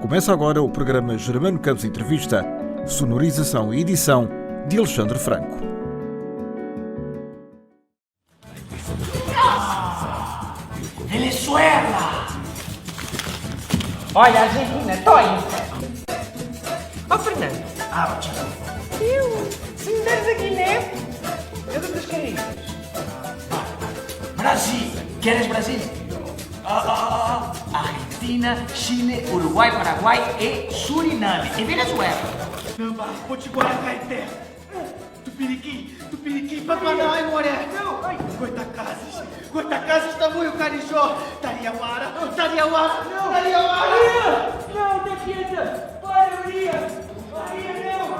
Começa agora o programa Germano Campos Entrevista, sonorização e edição de Alexandre Franco. Venezuela! Olha, Argentina, estou indo. Ó, Fernando. Tio, se me deres aqui neve, eu dou-te as carinhas. Brasil, queres Brasil? Argentina, Chile, Uruguai, Paraguai e Suriname. E Venezuela. Samba, Potiguara, Caeté. Tupiriquim, Papanai, Moré. Goitacazes, Tamanho, Carijó. Tariamara. Não, da quieta! Para, Maria! Maria, não!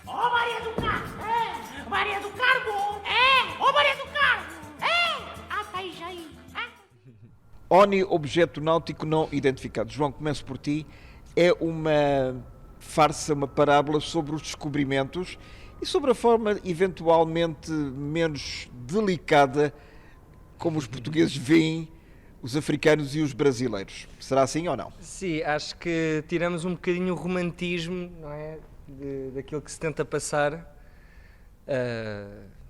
Ó, Maria do Carmo! É! Maria do Carmo! É! Ó, Maria do Carmo! É! Ah, tá aí, já aí! ONI, objeto náutico não identificado. João, começo por ti. É uma farsa, uma parábola sobre os descobrimentos e sobre a forma eventualmente menos delicada como os portugueses veem os africanos e os brasileiros. Será assim ou não? Sim, acho que tiramos um bocadinho o romantismo, não é? Daquilo que se tenta passar.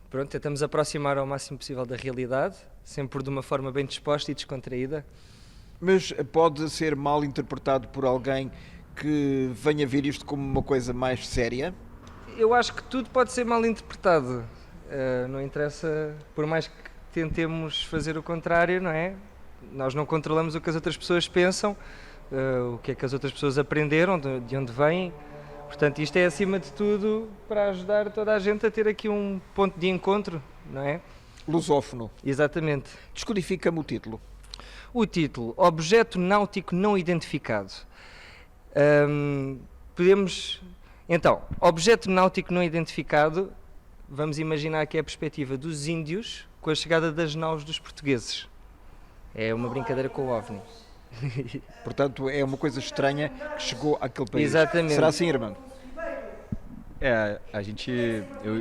Pronto, tentamos aproximar ao máximo possível da realidade, sempre de uma forma bem disposta e descontraída. Mas pode ser mal interpretado por alguém que venha ver isto como uma coisa mais séria? Eu acho que tudo pode ser mal interpretado. Não interessa, por mais que tentemos fazer o contrário, não é? Nós não controlamos o que as outras pessoas pensam, o que é que as outras pessoas aprenderam, de onde vêm. Portanto, isto é acima de tudo para ajudar toda a gente a ter aqui um ponto de encontro, não é? Lusófono. Exatamente. Descodifica-me o título. O título, Objeto Náutico Não Identificado. Então, objeto náutico não identificado, vamos imaginar que é a perspectiva dos índios com a chegada das naus dos portugueses. É uma brincadeira com o OVNI. Portanto, é uma coisa estranha que chegou àquele país. Exatamente. Será assim, irmão?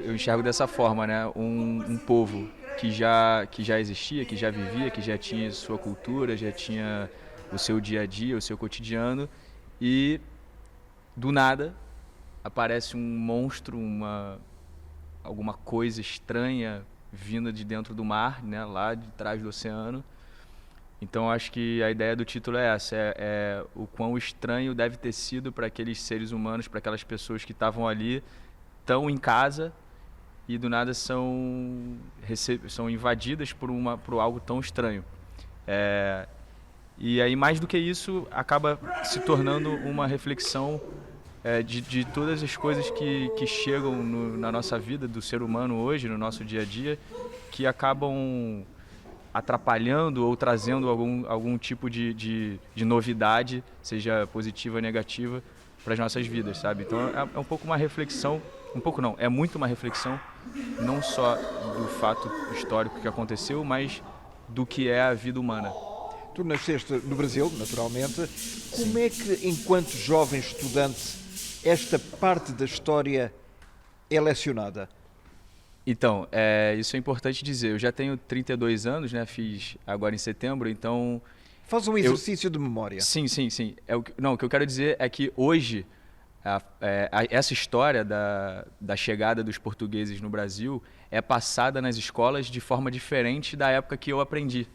Eu enxergo dessa forma, né? Um povo que já existia, que já vivia, que já tinha sua cultura, já tinha o seu dia a dia, o seu cotidiano, e do nada aparece um monstro, alguma coisa estranha vinda de dentro do mar, né? Lá de trás do oceano. Então acho que a ideia do título é essa, é o quão estranho deve ter sido para aqueles seres humanos, para aquelas pessoas que estavam ali, tão em casa, e do nada são invadidas por algo tão estranho. E aí, mais do que isso, acaba se tornando uma reflexão de todas as coisas que chegam na nossa vida, do ser humano hoje, no nosso dia a dia, que acabam atrapalhando ou trazendo algum tipo de novidade, seja positiva ou negativa, para as nossas vidas, sabe? Então é um pouco uma reflexão, é muito uma reflexão, não só do fato histórico que aconteceu, mas do que é a vida humana. Tu nasceste no Brasil, naturalmente. Como é que, enquanto jovem estudante, esta parte da história é lecionada? Então, isso é importante dizer. Eu já tenho 32 anos, né? Fiz agora em setembro, então... Faz um exercício de memória. Sim. O que eu quero dizer é que hoje, essa história da chegada dos portugueses no Brasil é passada nas escolas de forma diferente da época que eu aprendi.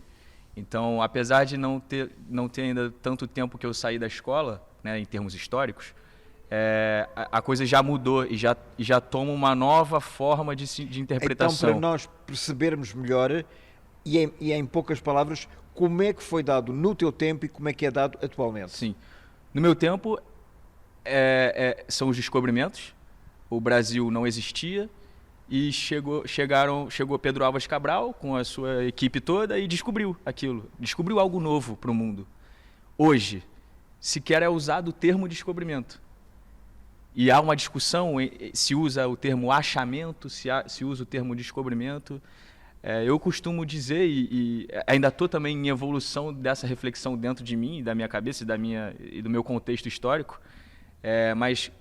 Então, apesar de não ter ainda tanto tempo que eu saí da escola, né, em termos históricos, a coisa já mudou e já toma uma nova forma de interpretação. Então, para nós percebermos melhor, e em poucas palavras, como é que foi dado no teu tempo e como é que é dado atualmente? Sim. No meu tempo, são os descobrimentos. O Brasil não existia e chegou Pedro Álvares Cabral com a sua equipe toda e descobriu aquilo. Descobriu algo novo para o mundo. Hoje, sequer é usado o termo descobrimento. E há uma discussão se usa o termo achamento, se usa o termo descobrimento. Eu costumo dizer, e ainda estou também em evolução dessa reflexão dentro de mim, da minha cabeça e do meu contexto histórico, mas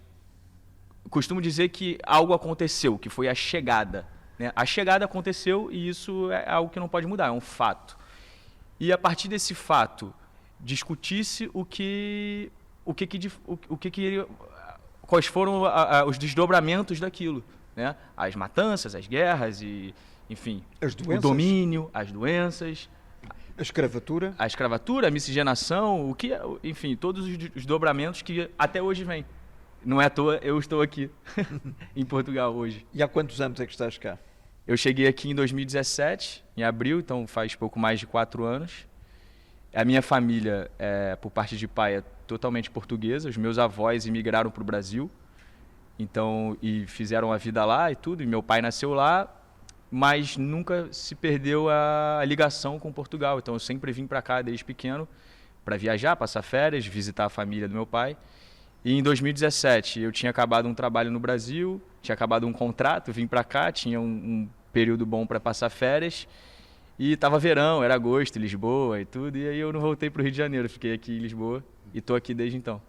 costumo dizer que algo aconteceu, que foi a chegada, né? A chegada aconteceu e isso é algo que não pode mudar, é um fato. E a partir desse fato, discutisse quais foram os desdobramentos daquilo, né? As matanças, as guerras e, enfim, o domínio, as doenças, a escravatura, a miscigenação, enfim, todos os desdobramentos que até hoje vêm. Não é à toa, eu estou aqui em Portugal hoje. E há quantos anos é que estás cá? Eu cheguei aqui em 2017, em abril, então faz pouco mais de 4 anos. A minha família, por parte de pai, é totalmente portuguesa. Os meus avós imigraram para o Brasil, então, e fizeram a vida lá e tudo. E meu pai nasceu lá, mas nunca se perdeu a ligação com Portugal. Então eu sempre vim para cá desde pequeno para viajar, passar férias, visitar a família do meu pai. E em 2017 eu tinha acabado um trabalho no Brasil, tinha acabado um contrato, vim para cá, tinha um período bom para passar férias. E estava verão, era agosto, Lisboa e tudo. E aí eu não voltei para o Rio de Janeiro, fiquei aqui em Lisboa e estou aqui desde então.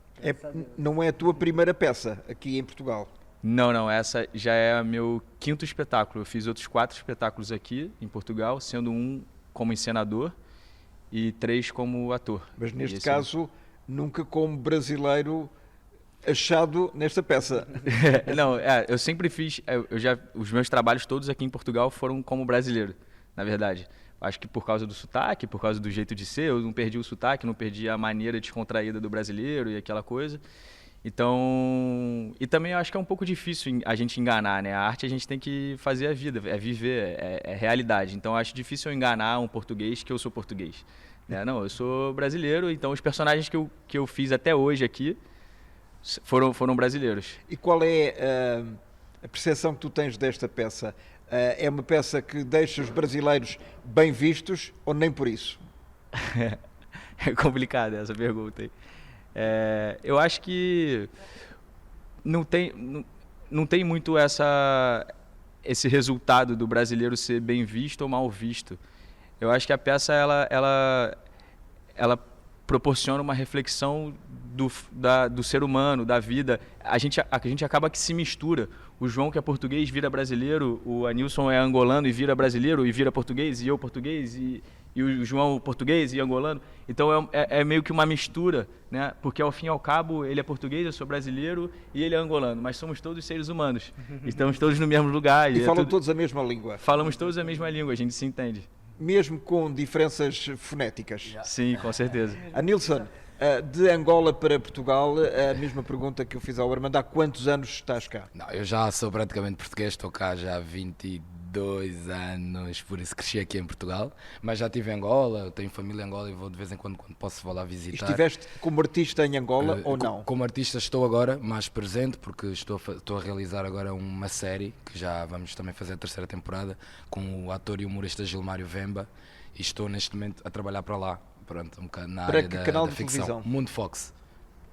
Não é a tua primeira peça aqui em Portugal? Não, essa já é o meu 5º espetáculo. Eu fiz outros 4 espetáculos aqui em Portugal, sendo um como encenador e 3 como ator. Mas neste caso, nunca como brasileiro achado nesta peça. Não, eu sempre fiz, os meus trabalhos todos aqui em Portugal foram como brasileiro, na verdade. Acho que por causa do sotaque, por causa do jeito de ser, eu não perdi o sotaque, não perdi a maneira descontraída do brasileiro e aquela coisa. Então, e também eu acho que é um pouco difícil a gente enganar, né? A arte a gente tem que fazer a vida, é viver, é realidade. Então eu acho difícil eu enganar um português que eu sou português. Não, eu sou brasileiro, então os personagens que eu fiz até hoje aqui foram brasileiros. E qual é a percepção que tu tens desta peça? É uma peça que deixa os brasileiros bem vistos ou nem por isso? É complicada essa pergunta aí. Eu acho que não tem muito esse resultado do brasileiro ser bem visto ou mal visto. Eu acho que a peça ela proporciona uma reflexão do ser humano, da vida. A gente acaba que se mistura. O João, que é português, vira brasileiro. O Anilson é angolano e vira brasileiro e vira português. E eu português e o João português e angolano. Então é meio que uma mistura, né? Porque ao fim e ao cabo ele é português, eu sou brasileiro e ele é angolano. Mas somos todos seres humanos. Estamos todos no mesmo lugar. E falam todos a mesma língua. Falamos todos a mesma língua, a gente se entende. Mesmo com diferenças fonéticas. Sim, com certeza. Anilson, de Angola para Portugal, a mesma pergunta que eu fiz ao Armando, há quantos anos estás cá? Não, eu já sou praticamente português, estou cá já há 22 anos, por isso cresci aqui em Portugal, mas já estive em Angola, tenho família em Angola e vou de vez em quando posso vou lá visitar. Estiveste como artista em Angola ou não? Como artista estou agora mais presente, porque estou a realizar agora uma série, que já vamos também fazer a 3ª temporada, com o ator e humorista Gilmário Vemba, e estou neste momento a trabalhar para lá. Pronto, um bocado na área canal da de ficção. Televisão? Mundo Fox.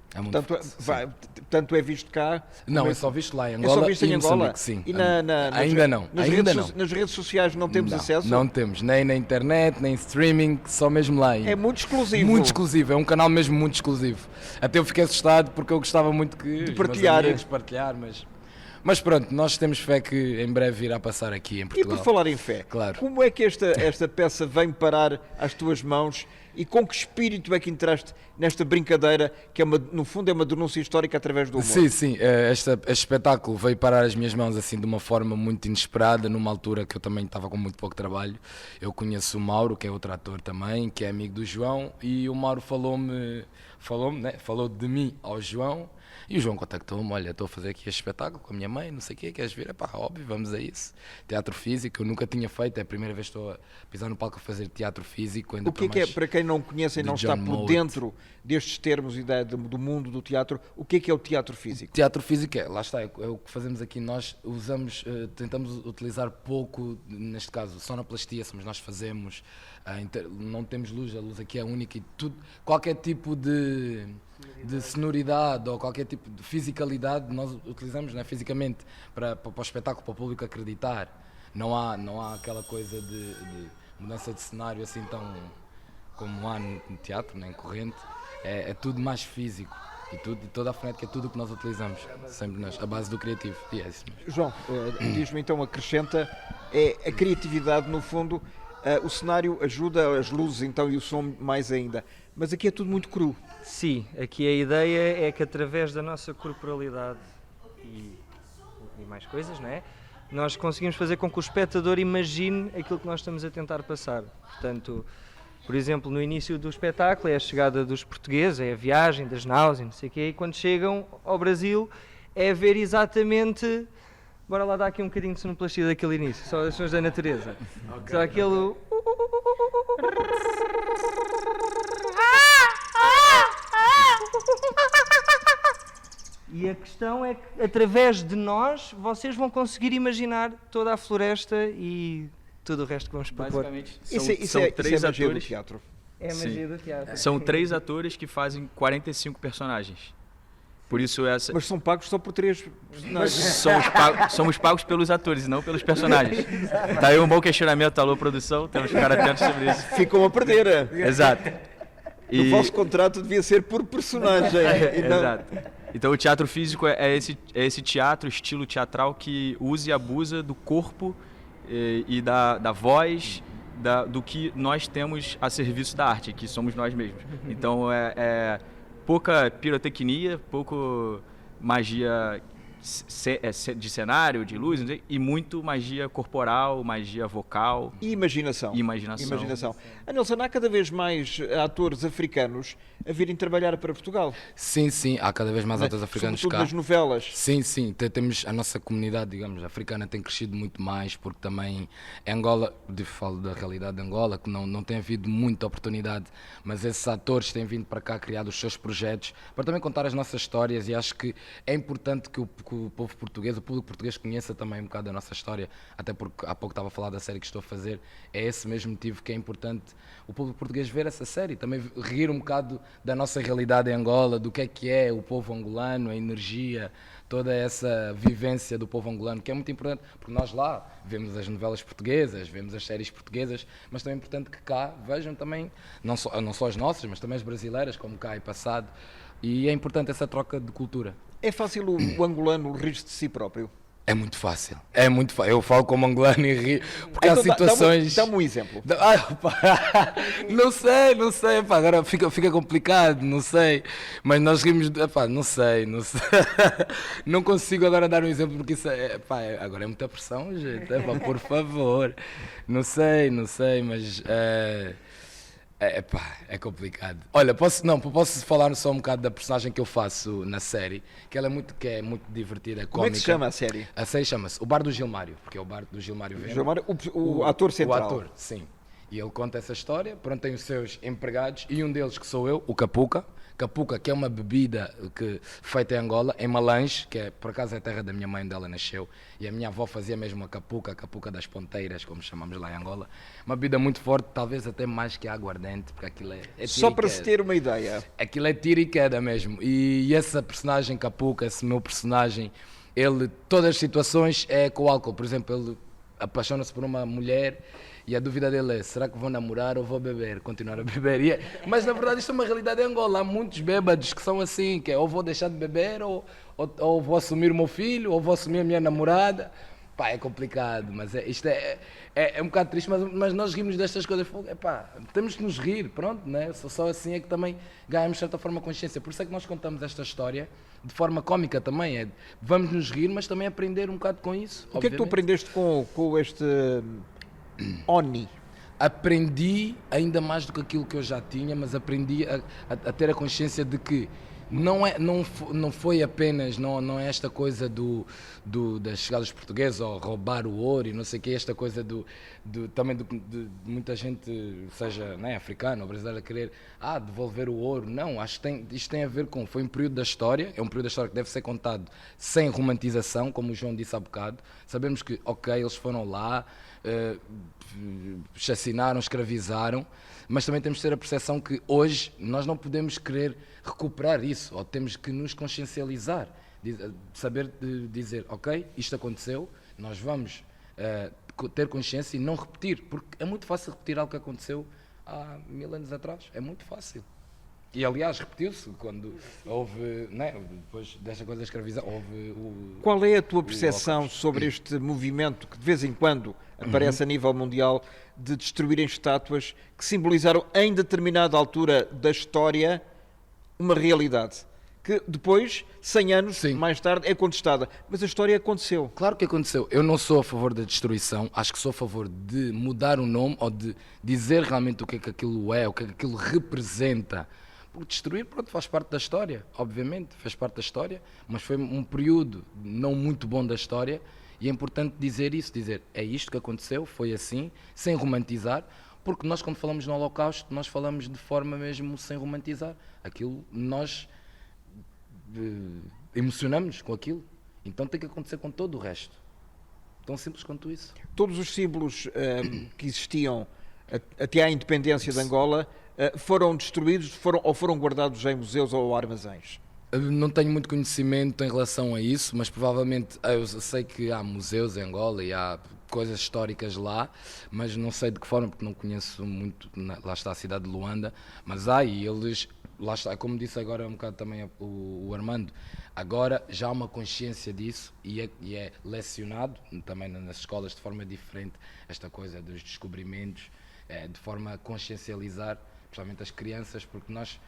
Portanto, é visto cá? Não, é só visto lá em Angola. É só visto em Angola? Sim. E ainda não. Nas redes sociais não temos acesso? Não temos, nem na internet, nem streaming, só mesmo lá ainda. É muito exclusivo. Muito exclusivo, é um canal mesmo muito exclusivo. Até eu fiquei assustado porque eu gostava muito de partilhar, mas pronto, nós temos fé que em breve irá passar aqui em Portugal. E por falar em fé, claro. Como é que esta peça vem parar às tuas mãos e com que espírito é que entraste nesta brincadeira que no fundo é uma denúncia histórica através do humor? Sim, este espetáculo veio parar às minhas mãos assim de uma forma muito inesperada, numa altura que eu também estava com muito pouco trabalho. Eu conheço o Mauro, que é outro ator também, que é amigo do João, e o Mauro falou de mim ao João. E o João contactou-me, olha, estou a fazer aqui este espetáculo com a minha mãe, não sei o quê, queres vir? Óbvio, vamos a isso. Teatro físico, eu nunca tinha feito, é a primeira vez que estou a pisar no palco a fazer teatro físico. Ainda o que é, para quem não conhece e não está por dentro destes termos e do mundo do teatro, o que é o teatro físico? Teatro físico lá está, é o que fazemos aqui, nós tentamos utilizar pouco, neste caso, sonoplastia, mas nós fazemos, não temos luz, a luz aqui é única e tudo, qualquer tipo de sonoridade ou qualquer tipo de fisicalidade nós utilizamos, né, fisicamente para o espetáculo, para o público acreditar. Não há aquela coisa de mudança de cenário assim tão como há no teatro, nem corrente. É tudo mais físico e toda a fonética é tudo o que nós utilizamos, sempre a base do criativo. E é isso mesmo. João, diz-me então, acrescenta, a criatividade no fundo O cenário ajuda, as luzes então e o som mais ainda. Mas aqui é tudo muito cru. Sim, aqui a ideia é que através da nossa corporalidade e mais coisas, não é? Nós conseguimos fazer com que o espectador imagine aquilo que nós estamos a tentar passar. Portanto, por exemplo, no início do espetáculo é a chegada dos portugueses, é a viagem das naus e não sei o quê, e quando chegam ao Brasil é ver exatamente... Bora lá dar aqui um bocadinho de sonoplastia daquele início, só as sons da natureza. Só aquele... E a questão é que, através de nós, vocês vão conseguir imaginar toda a floresta e tudo o resto que vamos propor. Basicamente, Isso são é três magia do atores. teatro. É a magia do teatro. São 3 atores que fazem 45 personagens. Por isso essa... Mas são pagos só por 3 personagens. Somos pagos pelos atores e não pelos personagens. Tá aí um bom questionamento, alô produção, temos que ficar atentos sobre isso. Ficam a perder. Exato. O vosso contrato devia ser por personagem. e não- Exato. Então o teatro físico é esse teatro, estilo teatral que usa e abusa do corpo e da voz, do que nós temos a serviço da arte, que somos nós mesmos. Então é pouca pirotecnia, pouco magia de cenário, de luz, não sei, e muito magia corporal, magia vocal. E imaginação. E imaginação. Nilson, há cada vez mais atores africanos a virem trabalhar para Portugal. Sim, sim, há cada vez mais atores africanos Sobretudo cá. nas novelas. Sim, temos a nossa comunidade, digamos, africana tem crescido muito mais, porque também Angola, falo da realidade de Angola, que não tem havido muita oportunidade, mas esses atores têm vindo para cá criar os seus projetos, para também contar as nossas histórias, e acho que é importante que o povo português, o público português conheça também um bocado da nossa história, até porque há pouco estava a falar da série que estou a fazer, é esse mesmo motivo que é importante o público português ver essa série, também rir um bocado da nossa realidade em Angola, do que é o povo angolano, a energia, toda essa vivência do povo angolano, que é muito importante, porque nós lá vemos as novelas portuguesas, vemos as séries portuguesas, mas também é importante que cá vejam também, não só as nossas, mas também as brasileiras, como cá é passado, e é importante essa troca de cultura. É fácil o angolano rir-se de si próprio? É muito fácil, eu falo como angolano e rio, porque há Então situações... Dá-me um exemplo. Não sei, pá, agora fica complicado, não sei, mas nós rimos, não sei, não consigo agora dar um exemplo porque isso agora é muita pressão, gente, por favor, não sei, mas é complicado. Olha, posso falar só um bocado da personagem que eu faço na série, que ela é muito divertida, é cómica. Como é que se chama a série? A série chama-se O Bar do Gilmário, porque é o bar do Gilmário Vena. Gilmário, o ator central. O ator, sim. E ele conta essa história, pronto, tem os seus empregados e um deles que sou eu, o Capuca. Capuca, que é uma bebida feita em Angola, em Malange, que por acaso é a terra da minha mãe, onde ela nasceu, e a minha avó fazia mesmo a Capuca das Ponteiras, como chamamos lá em Angola. Uma bebida muito forte, talvez até mais que a aguardente, porque aquilo é Só para se ter uma ideia. Aquilo é tiro e queda mesmo. E essa personagem Capuca, esse meu personagem, todas as situações é com o álcool. Por exemplo, ele apaixona-se por uma mulher e a dúvida dele é, será que vou namorar ou vou beber? Continuar a beber. Mas na verdade isto é uma realidade em Angola. Há muitos bêbados que são assim, que é ou vou deixar de beber ou vou assumir o meu filho ou vou assumir a minha namorada. Pá, é complicado, mas isto é um bocado triste, mas nós rimos destas coisas. Temos que nos rir, pronto, né? Só assim é que também ganhamos de certa forma consciência. Por isso é que nós contamos esta história de forma cómica também. Vamos nos rir, mas também aprender um bocado com isso. O que é que tu aprendeste com este Oni? Aprendi ainda mais do que aquilo que eu já tinha, mas aprendi a ter a consciência de que não foi apenas, não é esta coisa das chegadas portuguesas ou roubar o ouro e não sei o que, esta coisa também de muita gente, seja africana ou brasileira, querer devolver o ouro. Não, acho que isto tem a ver foi um período da história, é um período da história que deve ser contado sem romantização, como o João disse há bocado. Sabemos que, eles foram lá, chacinaram, escravizaram, mas também temos de ter a percepção que hoje nós não podemos querer recuperar isso, ou temos que nos consciencializar, saber dizer, isto aconteceu, nós vamos ter consciência e não repetir, porque é muito fácil repetir algo que aconteceu há 1000 anos atrás, é muito fácil. E aliás, repetiu-se quando houve, né, depois desta coisa da escravidão, houve o... Qual é a tua percepção sobre este movimento que de vez em quando aparece a nível mundial de destruírem estátuas que simbolizaram em determinada altura da história uma realidade? Que depois, 100 anos Sim. mais tarde, é contestada. Mas a história aconteceu. Claro que aconteceu. Eu não sou a favor da destruição, acho que sou a favor de mudar o nome ou de dizer realmente o que é que aquilo é, o que é que aquilo representa. Porque destruir, pronto, faz parte da história, obviamente, faz parte da história, mas foi um período não muito bom da história e é importante dizer isso, dizer é isto que aconteceu, foi assim, sem romantizar, porque nós quando falamos no Holocausto, nós falamos de forma mesmo sem romantizar. Aquilo, nós emocionamos com aquilo, então tem que acontecer com todo o resto. Tão simples quanto isso. Todos os símbolos que existiam até à independência de Angola foram destruídos foram guardados em museus ou armazéns? Não tenho muito conhecimento em relação a isso, mas provavelmente eu sei que há museus em Angola e há coisas históricas lá, mas não sei de que forma, porque não conheço muito, lá está a cidade de Luanda, mas há, e eles, lá está, como disse agora um bocado também o Armando, agora já há uma consciência disso e é lecionado também nas escolas de forma diferente esta coisa dos descobrimentos, de forma a consciencializar, principalmente as crianças, porque nós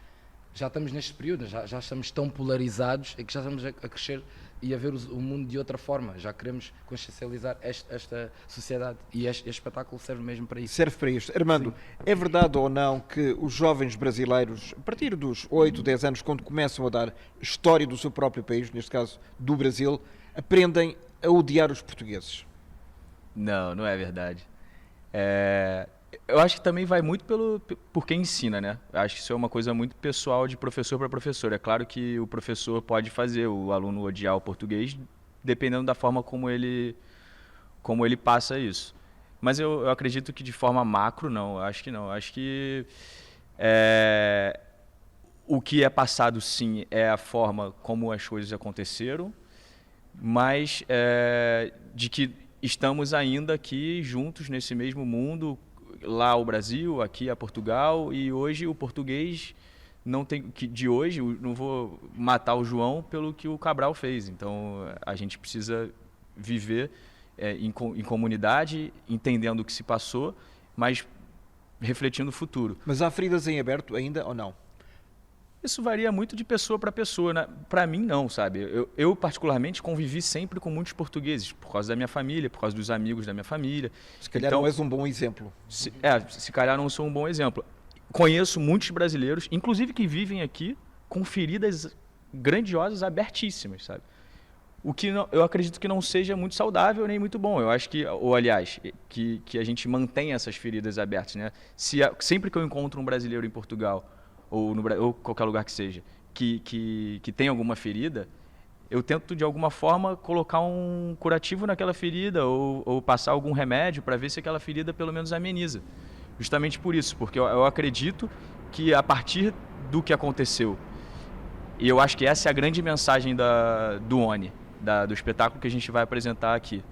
já estamos neste período, já estamos tão polarizados e que já estamos a crescer e a ver o mundo de outra forma. Já queremos consciencializar esta sociedade e este espetáculo serve mesmo para isso. Serve para isto. Armando, é verdade ou não que os jovens brasileiros, a partir dos 8, 10 anos, quando começam a dar história do seu próprio país, neste caso do Brasil, aprendem a odiar os portugueses? Não, não é verdade. Eu acho que também vai muito por quem ensina, né? Eu acho que isso é uma coisa muito pessoal de professor para professor. É claro que o professor pode fazer o aluno odiar o português, dependendo da forma como ele passa isso. Mas eu acredito que de forma macro, não. Eu acho que não. Eu acho que o que é passado, sim, é a forma como as coisas aconteceram, mas de que estamos ainda aqui juntos nesse mesmo mundo, lá o Brasil, aqui a Portugal, e hoje o português não tem de hoje, não vou matar o João pelo que o Cabral fez. Então a gente precisa viver em comunidade, entendendo o que se passou, mas refletindo o futuro. Mas há feridas em aberto ainda ou não? Isso varia muito de pessoa para pessoa, né? Para mim não, sabe? Eu particularmente convivi sempre com muitos portugueses, por causa da minha família, por causa dos amigos da minha família. Se calhar não és um bom exemplo. Se calhar não sou um bom exemplo. Conheço muitos brasileiros, inclusive que vivem aqui, com feridas grandiosas, abertíssimas, sabe? O que eu acredito que não seja muito saudável nem muito bom. Eu acho que, ou aliás, que a gente mantenha essas feridas abertas, né? Sempre que eu encontro um brasileiro em Portugal, ou qualquer lugar que seja, que tem alguma ferida, eu tento de alguma forma colocar um curativo naquela ferida ou passar algum remédio para ver se aquela ferida pelo menos ameniza. Justamente por isso, porque eu acredito que a partir do que aconteceu, e eu acho que essa é a grande mensagem do ONI, do espetáculo que a gente vai apresentar aqui,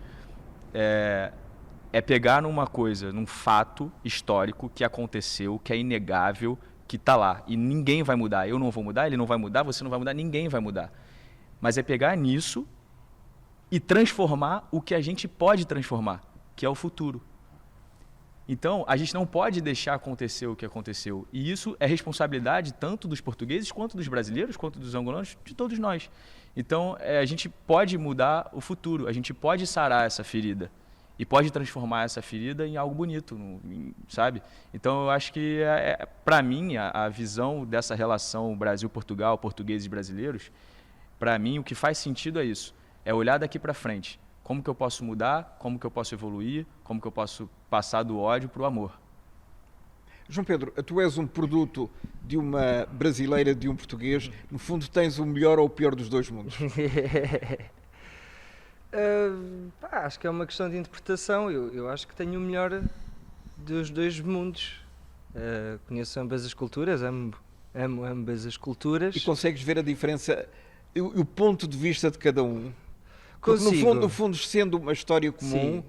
é pegar numa coisa, num fato histórico que aconteceu, que é inegável, que está lá, e ninguém vai mudar. Eu não vou mudar, ele não vai mudar, você não vai mudar, ninguém vai mudar. Mas é pegar nisso e transformar o que a gente pode transformar, que é o futuro. Então, a gente não pode deixar acontecer o que aconteceu. E isso é responsabilidade tanto dos portugueses, quanto dos brasileiros, quanto dos angolanos, de todos nós. Então, a gente pode mudar o futuro, a gente pode sarar essa ferida. E pode transformar essa ferida em algo bonito, sabe? Então, eu acho que, para mim, a visão dessa relação Brasil-Portugal, portugueses e brasileiros, para mim, o que faz sentido é isso. É olhar daqui para frente. Como que eu posso mudar, como que eu posso evoluir, como que eu posso passar do ódio para o amor. João Pedro, tu és um produto de uma brasileira, de um português. No fundo, tens o melhor ou o pior dos dois mundos. Acho que é uma questão de interpretação. Eu acho que tenho o melhor dos dois mundos. Conheço ambas as culturas, amo ambas as culturas. E consegues ver a diferença, o ponto de vista de cada um? Consigo. Porque no fundo, sendo uma história comum, sim,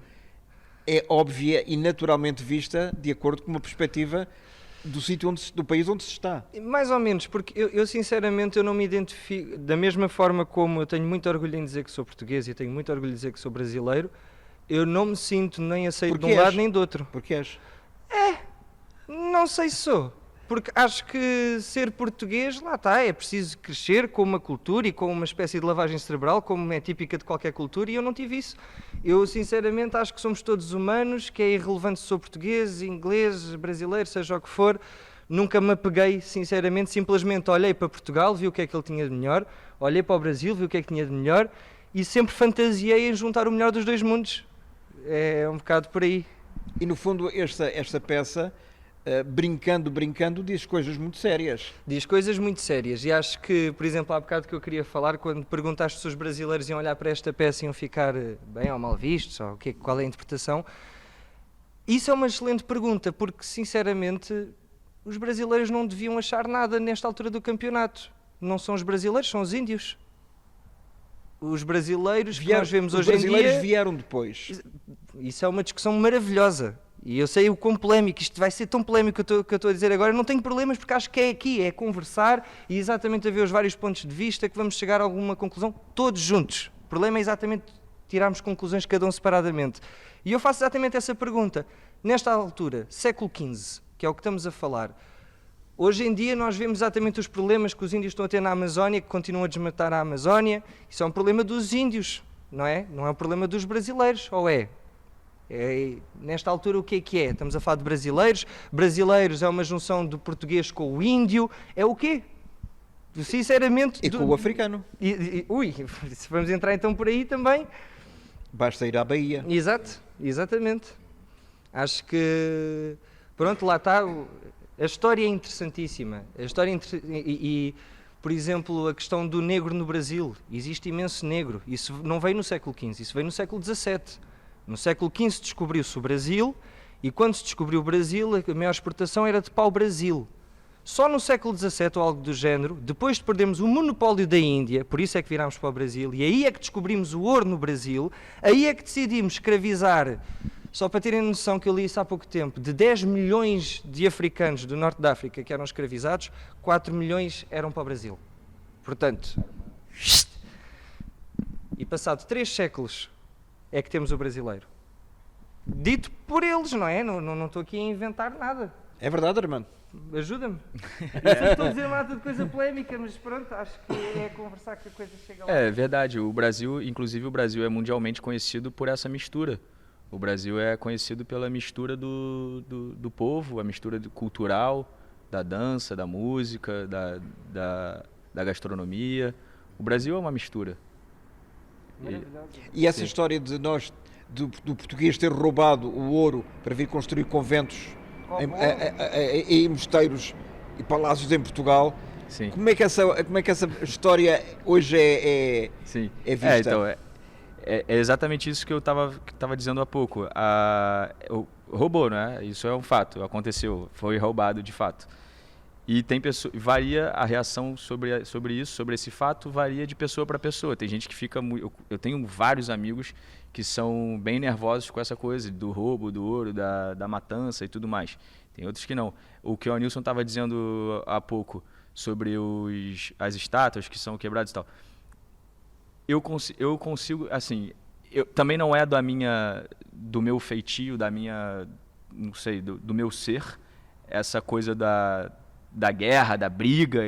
é óbvia e naturalmente vista de acordo com uma perspectiva do sítio do país onde se está. Mais ou menos, porque eu sinceramente eu não me identifico, da mesma forma como eu tenho muito orgulho em dizer que sou português e tenho muito orgulho em dizer que sou brasileiro, eu não me sinto nem aceito de um lado nem do outro. Porque és? Não sei se sou, porque acho que ser português, lá está, é preciso crescer com uma cultura e com uma espécie de lavagem cerebral, como é típica de qualquer cultura, e eu não tive isso. Eu, sinceramente, acho que somos todos humanos, que é irrelevante se sou português, inglês, brasileiro, seja o que for. Nunca me apeguei, sinceramente, simplesmente olhei para Portugal, vi o que é que ele tinha de melhor, olhei para o Brasil, vi o que é que tinha de melhor, e sempre fantasiei em juntar o melhor dos dois mundos. É um bocado por aí. E, no fundo, esta peça... brincando, diz coisas muito sérias. Diz coisas muito sérias e acho que, por exemplo, há bocado que eu queria falar, quando perguntaste se os brasileiros iam olhar para esta peça e iam ficar bem ou mal vistos, ou qual é a interpretação, isso é uma excelente pergunta, porque, sinceramente, os brasileiros não deviam achar nada nesta altura do campeonato. Não são os brasileiros, são os índios. Os brasileiros que nós vemos hoje em dia... Os brasileiros vieram depois. Isso é uma discussão maravilhosa. E eu sei o quão polémico, isto vai ser tão polémico que eu estou a dizer agora, eu não tenho problemas porque acho que é aqui, é conversar e exatamente a ver os vários pontos de vista que vamos chegar a alguma conclusão, todos juntos. O problema é exatamente tirarmos conclusões cada um separadamente. E eu faço exatamente essa pergunta. Nesta altura, século XV, que é o que estamos a falar, hoje em dia nós vemos exatamente os problemas que os índios estão a ter na Amazónia, que continuam a desmatar a Amazónia. Isso é um problema dos índios, não é? Não é um problema dos brasileiros, ou é? Nesta altura o que é? Estamos a falar de brasileiros. Brasileiros é uma junção do português com o índio. É o quê? Sinceramente... E com o africano. Se vamos entrar então por aí também... Basta ir à Bahia. Exatamente. Acho que... Pronto, lá está. A história é interessantíssima. Por exemplo, a questão do negro no Brasil. Existe imenso negro. Isso não veio no século XV, isso veio no século XVII. No século XV descobriu-se o Brasil e quando se descobriu o Brasil a maior exportação era de pau-brasil. Só no século XVII ou algo do género, depois de perdermos o monopólio da Índia, por isso é que virámos para o Brasil, e aí é que descobrimos o ouro no Brasil, aí é que decidimos escravizar, só para terem noção que eu li isso há pouco tempo, de 10 milhões de africanos do norte da África que eram escravizados, 4 milhões eram para o Brasil. Portanto, e passado 3 séculos, é que temos o brasileiro. Dito por eles, não é? Não estou aqui a inventar nada. É verdade, Armando? Ajuda-me. Eu estou a dizer nada de coisa polémica, mas pronto, acho que é conversar que a coisa chega lá. É verdade, inclusive o Brasil é mundialmente conhecido por essa mistura. O Brasil é conhecido pela mistura do povo, a mistura cultural, da dança, da música, da gastronomia. O Brasil é uma mistura. E essa história de nós, do português ter roubado o ouro para vir construir conventos em mosteiros e palácios em Portugal, sim. Como é que essa história hoje é vista? Então, é exatamente isso que eu estava dizendo há pouco. Roubou, né? Isso é um fato, aconteceu, foi roubado de fato. E varia a reação sobre isso, sobre esse fato, varia de pessoa para pessoa. Tem gente que fica eu tenho vários amigos que são bem nervosos com essa coisa do roubo, do ouro, da matança e tudo mais. Tem outros que não. O que o Nilson estava dizendo há pouco sobre as estátuas que são quebradas e tal. Eu consigo, assim, também não é do meu feitio, não sei, do meu ser, essa coisa da guerra, da briga,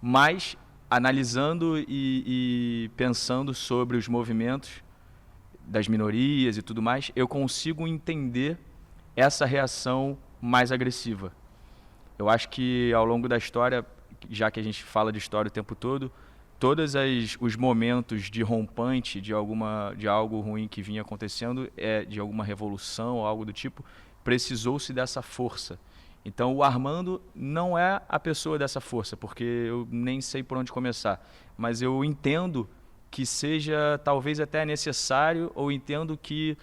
mas analisando e pensando sobre os movimentos das minorias e tudo mais, eu consigo entender essa reação mais agressiva. Eu acho que ao longo da história, já que a gente fala de história o tempo todo, todos os momentos de rompante de algo ruim que vinha acontecendo, de alguma revolução ou algo do tipo, precisou-se dessa força. Então o Armando não é a pessoa dessa força, porque eu nem sei por onde começar, mas eu entendo que seja talvez até necessário, ou entendo que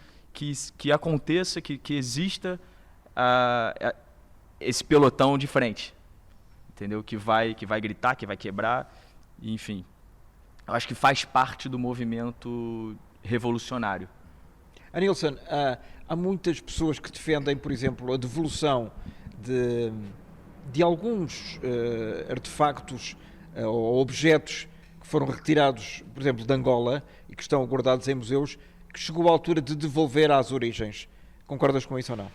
aconteça, que exista esse pelotão de frente, entendeu? Que vai gritar, que vai quebrar, enfim. Eu acho que faz parte do movimento revolucionário. Nilson, há muitas pessoas que defendem, por exemplo, a devolução de alguns artefactos ou objetos que foram retirados, por exemplo, de Angola e que estão guardados em museus, que chegou à altura de devolver às origens. Concordas com isso ou não?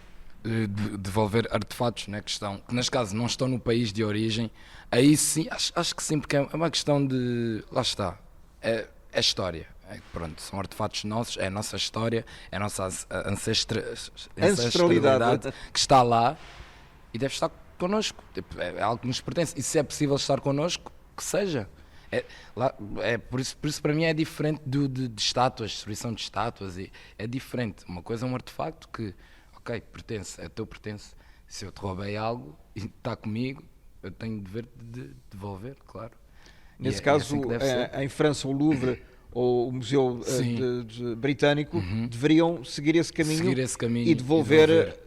Devolver artefatos, né, que neste caso não estão no país de origem, aí sim, acho que sim, porque é uma questão de, lá está, é história, pronto, são artefatos nossos, é a nossa história, é a nossa ancestralidade que está lá e deve estar connosco, é algo que nos pertence, e se é possível estar connosco, que seja. Por isso para mim é diferente de estátuas, destruição de estátuas, é diferente, uma coisa é um artefacto que ok, pertence, é teu pertence. Se eu te roubei algo e está comigo, eu tenho o dever de devolver, claro. Nesse caso, em França, o Louvre ou o Museu Britânico deveriam seguir esse caminho e devolver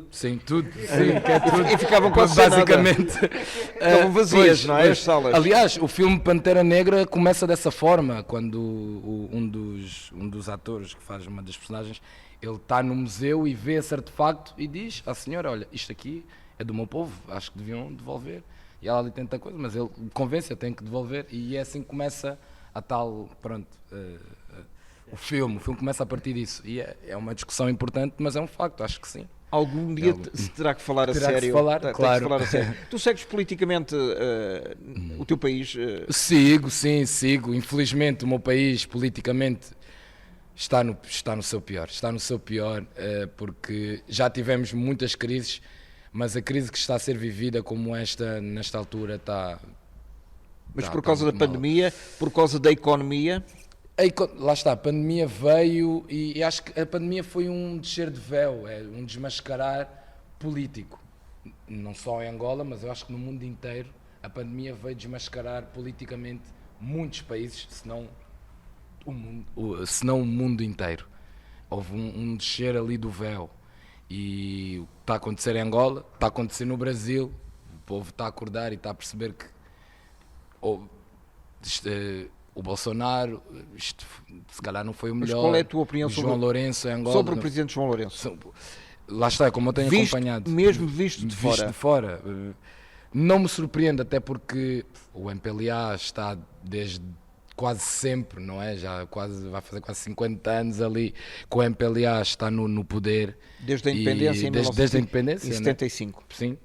sim, tudo. Sim, que é tudo. E ficavam quase basicamente ficavam vazias, não é? As salas. Aliás, o filme Pantera Negra começa dessa forma, quando um dos atores que faz uma das personagens, ele está no museu e vê esse artefacto e diz à senhora, olha, isto aqui é do meu povo, acho que deviam devolver. E ela ali tenta coisa, mas ele convence, eu tenho que devolver. E é assim que começa a tal, pronto, o filme começa a partir disso. E é uma discussão importante, mas é um facto, acho que sim. Algum dia se terá que falar a sério. Claro. Que falar a sério. Tu segues politicamente o teu país? Sigo. Infelizmente o meu país politicamente está no seu pior. Está no seu pior porque já tivemos muitas crises, mas a crise que está a ser vivida como esta, nesta altura, está... Mas por causa da pandemia, por causa da economia... Lá está, a pandemia veio e acho que a pandemia foi um descer de véu, um desmascarar político. Não só em Angola, mas eu acho que no mundo inteiro a pandemia veio desmascarar politicamente muitos países, se não o mundo inteiro. Houve um descer ali do véu e o que está a acontecer em Angola, está a acontecer no Brasil, o povo está a acordar e está a perceber que... o Bolsonaro, isto se calhar não foi o melhor. Mas qual é a tua opinião sobre João Lourenço em Angola? Sobre o presidente João Lourenço? Lá está, como eu tenho acompanhado. Mesmo visto de fora. Não me surpreende, até porque o MPLA está desde quase sempre, não é? Vai fazer quase 50 anos ali que o MPLA está no poder. Desde a independência desde a independência, em 75. Né? Sim.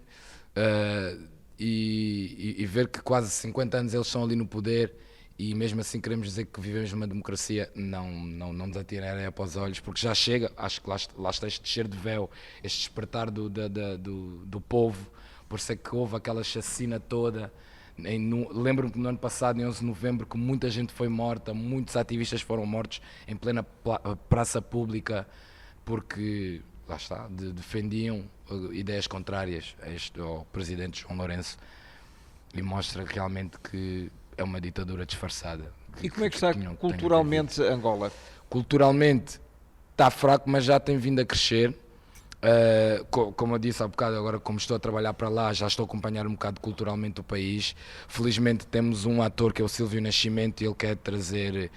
E ver que quase 50 anos eles estão ali no poder. E mesmo assim queremos dizer que vivemos numa democracia, não nos atirarem após os olhos, porque já chega, acho que lá está este descer de véu, este despertar do povo, por ser que houve aquela chacina toda. Lembro-me que no ano passado, em 11 de novembro, que muita gente foi morta, muitos ativistas foram mortos em plena praça pública, porque, lá está, defendiam ideias contrárias ao presidente João Lourenço, e mostra realmente que é uma ditadura disfarçada. E como é que está culturalmente Angola? Culturalmente está fraco, mas já tem vindo a crescer. Como eu disse há bocado, agora como estou a trabalhar para lá, já estou a acompanhar um bocado culturalmente o país. Felizmente temos um ator que é o Silvio Nascimento e ele quer trazer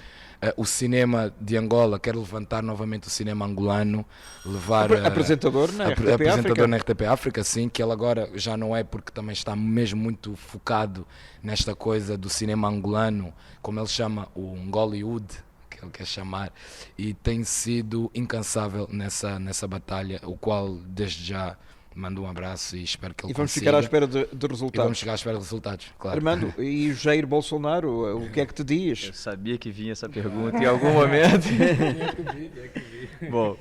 o cinema de Angola, quer levantar novamente o cinema angolano, levar apresentador na RTP África, sim, que ele agora já não é, porque também está mesmo muito focado nesta coisa do cinema angolano, como ele chama o Angollywood, que ele quer chamar, e tem sido incansável nessa batalha, o qual desde já mando um abraço e espero que ele consiga. E vamos ficar à espera de resultados. E vamos chegar à espera de resultados, claro. Armando, e Jair Bolsonaro, o que é que te diz? Eu sabia que vinha essa pergunta em algum momento. Bom,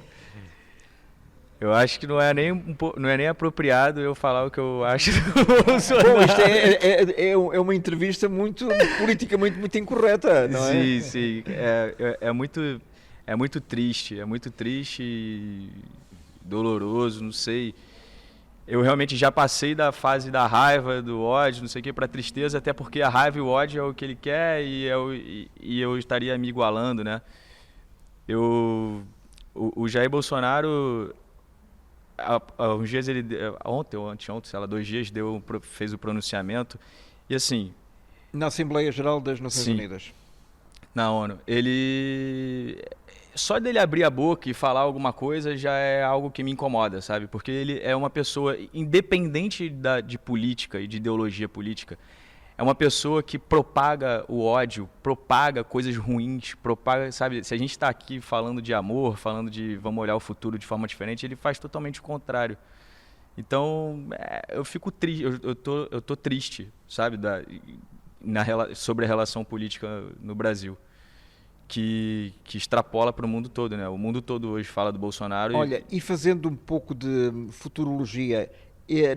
eu acho que não é nem apropriado eu falar o que eu acho do Bolsonaro. Bom, isto é uma entrevista politicamente muito incorreta, não é? Sim. É muito triste, e doloroso, não sei. Eu realmente já passei da fase da raiva, do ódio, não sei o que, para tristeza, até porque a raiva e o ódio é o que ele quer e eu estaria me igualando, né? O Jair Bolsonaro, há uns dias ontem ou anteontem, sei lá, 2 dias, fez o pronunciamento e assim... Na Assembleia Geral das Nações Unidas. Na ONU. Ele só dele abrir a boca e falar alguma coisa já é algo que me incomoda, sabe? Porque ele é uma pessoa, independente de política e de ideologia política, é uma pessoa que propaga o ódio, propaga coisas ruins, propaga, sabe? Se a gente está aqui falando de amor, falando de vamos olhar o futuro de forma diferente, ele faz totalmente o contrário. Então, eu fico triste, eu tô triste, sabe? Sobre a relação política no Brasil. Que extrapola para o mundo todo, né? O mundo todo hoje fala do Bolsonaro. Olha, e fazendo um pouco de futurologia,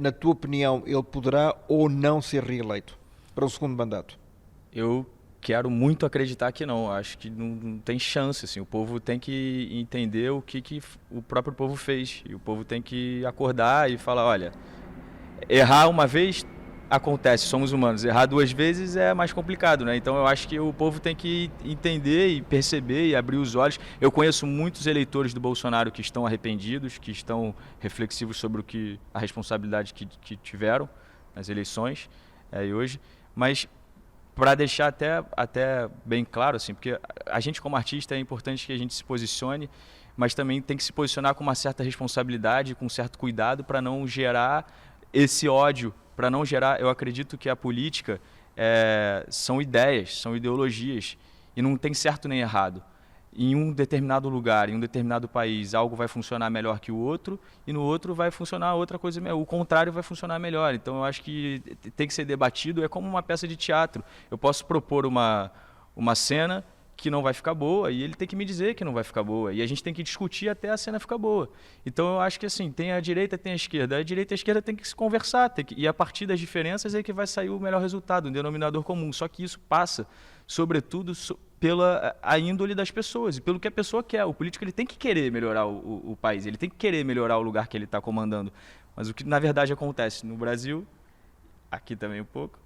na tua opinião, ele poderá ou não ser reeleito para o segundo mandato? Eu quero muito acreditar que não. Acho que não tem chance. Assim. O povo tem que entender o que o próprio povo fez. E o povo tem que acordar e falar, olha, errar uma vez acontece, somos humanos. Errar 2 vezes é mais complicado, né? Então eu acho que o povo tem que entender e perceber e abrir os olhos. Eu conheço muitos eleitores do Bolsonaro que estão arrependidos, que estão reflexivos sobre a responsabilidade que tiveram nas eleições e hoje. Mas para deixar até bem claro, assim, porque a gente como artista é importante que a gente se posicione, mas também tem que se posicionar com uma certa responsabilidade, com um certo cuidado para não gerar esse ódio, para não gerar, eu acredito que a política são ideias, são ideologias, e não tem certo nem errado. Em um determinado lugar, em um determinado país, algo vai funcionar melhor que o outro, e no outro vai funcionar outra coisa, o contrário vai funcionar melhor. Então eu acho que tem que ser debatido, é como uma peça de teatro. Eu posso propor uma cena que não vai ficar boa, e ele tem que me dizer que não vai ficar boa, e a gente tem que discutir até a cena ficar boa. Então eu acho que assim, tem a direita, tem a esquerda e a esquerda tem que se conversar, e a partir das diferenças é que vai sair o melhor resultado, um denominador comum. Só que isso passa, sobretudo, pela a índole das pessoas e pelo que a pessoa quer. O político ele tem que querer melhorar o país, ele tem que querer melhorar o lugar que ele está comandando. Mas o que na verdade acontece no Brasil, aqui também um pouco,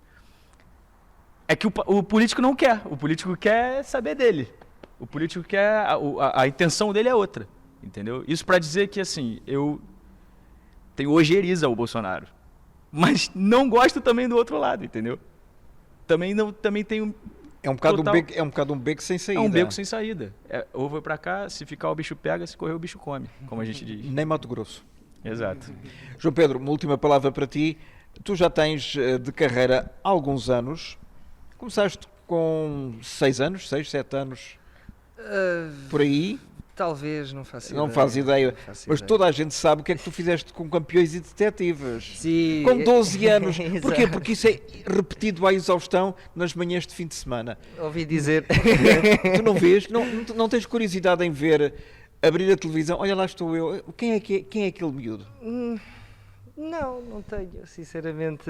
é que o político não quer. O político quer saber dele. O político quer... A intenção dele é outra, entendeu? Isso para dizer que, assim, eu tenho ojeriza ao Bolsonaro, mas não gosto também do outro lado, entendeu? Também tenho... É um bocado um beco sem saída. É um beco sem saída. Ou vai para cá, se ficar o bicho pega, se correr o bicho come, como a gente diz. Nem Mato Grosso. Exato. João Pedro, uma última palavra para ti. Tu já tens de carreira há alguns anos. Começaste com 6 anos, 6, 7 anos, por aí. Talvez, não faço ideia. Não faz ideia. Faço Mas ideia. toda a gente sabe o que é que tu fizeste com Campeões e Detetives. Sim. Com 12 anos. Porquê? Exato. Porque isso é repetido à exaustão nas manhãs de fim de semana. Ouvi dizer. Tu não vês? Não tens curiosidade em ver, abrir a televisão, olha lá estou eu. Quem é aquele miúdo? Não tenho, sinceramente.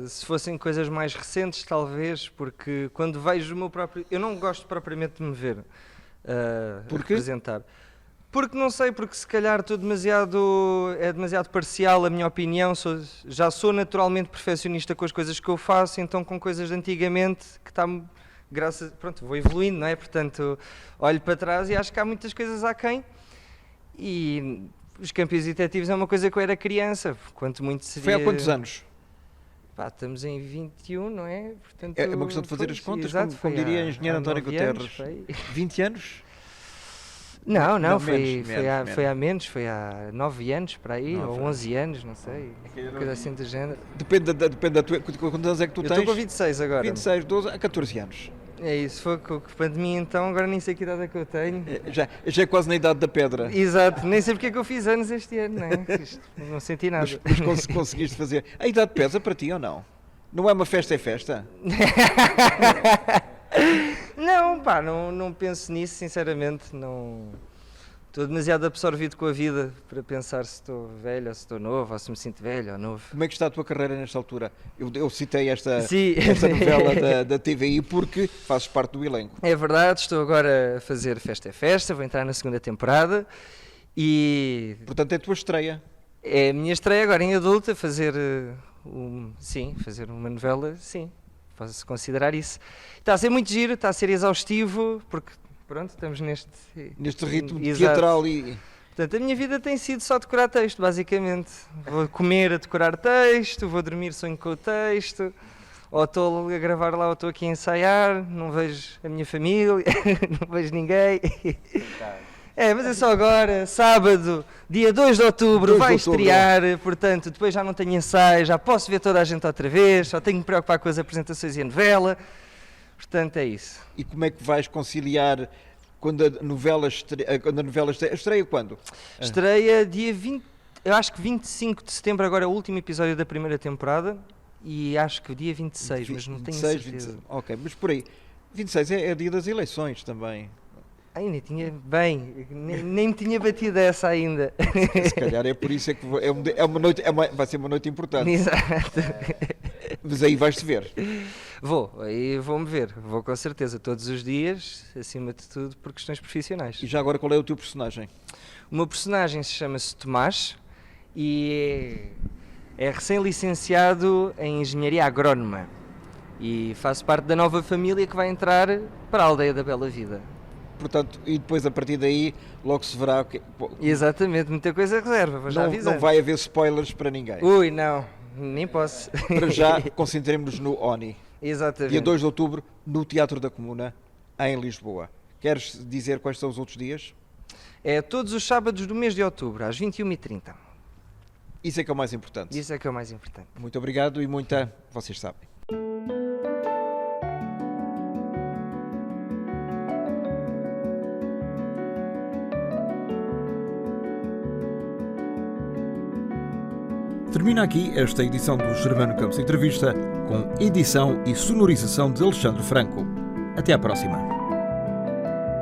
Se fossem coisas mais recentes, talvez, porque quando vejo o meu próprio... Eu não gosto propriamente de me ver representar. Porque não sei, porque se calhar é demasiado parcial a minha opinião, já sou naturalmente perfeccionista com as coisas que eu faço, então com coisas de antigamente que pronto, vou evoluindo, não é? Portanto, olho para trás e acho que há muitas coisas aquém. E os Campeões e Detetives é uma coisa que eu era criança, quanto muito seria... Foi há quantos anos? Pá, estamos em 21, não é? Portanto, É uma questão de fazer as contas, exato, como diria o engenheiro António 9 anos, Guterres. foi. 20 anos? Não, Foi há menos, foi há 9 anos para aí, 9 ou 11 anos, não sei, coisa assim do género. Depende da tua... Quantos anos é que tu Eu tens? estou com 26 agora. 26, 12, há 14 anos. É isso, foi com a pandemia então, agora nem sei que idade é que eu tenho. Já é quase na idade da pedra. Exato, nem sei porque é que eu fiz anos este ano, não é? Não senti nada. Mas conseguiste fazer. A idade pesa para ti ou não? Não é uma festa, é festa? Não, pá, não penso nisso, sinceramente, não... Estou demasiado absorvido com a vida para pensar se estou velho ou se estou novo, ou se me sinto velho ou novo. Como é que está a tua carreira nesta altura? Eu citei esta Sim. novela da TVI porque fazes parte do elenco. É verdade, estou agora a fazer Festa é Festa, vou entrar na segunda temporada e... Portanto, é a tua estreia. É a minha estreia agora em adulta, fazer fazer uma novela, sim, posso considerar isso. Está a ser muito giro, está a ser exaustivo, porque pronto, estamos Neste ritmo Exato. teatral e... Portanto, a minha vida tem sido só decorar texto, basicamente. Vou comer a decorar texto, vou dormir, sonho com o texto, ou estou a gravar lá ou estou aqui a ensaiar, não vejo a minha família, não vejo ninguém. Mas é só agora, sábado, dia 2 de outubro, 2 de vai outubro. estrear, portanto, depois já não tenho ensaio, já posso ver toda a gente outra vez, só tenho que me preocupar com as apresentações e a novela, portanto é isso. E como é que vais conciliar quando a novela estreia quando? Estreia dia 20, eu acho que 25 de setembro, agora é o último episódio da primeira temporada, e acho que o dia 26, mas não tenho 26, certeza. 26. Ok, mas por aí, 26 é dia das eleições também. Ai, nem tinha, bem, nem me tinha batido essa ainda. Se calhar é por isso é que vai ser uma noite importante. Exato. Mas aí vais-te ver. Aí vou-me ver, vou com certeza, todos os dias, acima de tudo, por questões profissionais. E já agora qual é o teu personagem? O meu personagem chama-se Tomás e é recém-licenciado em Engenharia Agrónoma e faço parte da nova família que vai entrar para a Aldeia da Bela Vida. Portanto, e depois a partir daí logo se verá o que. Exatamente, muita coisa reserva, vou já avisar. Não vai haver spoilers para ninguém. Ui, não, nem posso. Para já, concentremos-nos no ONI. Exatamente. Dia 2 de outubro, no Teatro da Comuna, em Lisboa. Queres dizer quais são os outros dias? É todos os sábados do mês de outubro, às 21h30. Isso é que é o mais importante. Isso é que é o mais importante. Muito obrigado e muita, vocês sabem. Termina aqui esta edição do Germano Campos Entrevista, com edição e sonorização de Alexandre Franco. Até à próxima.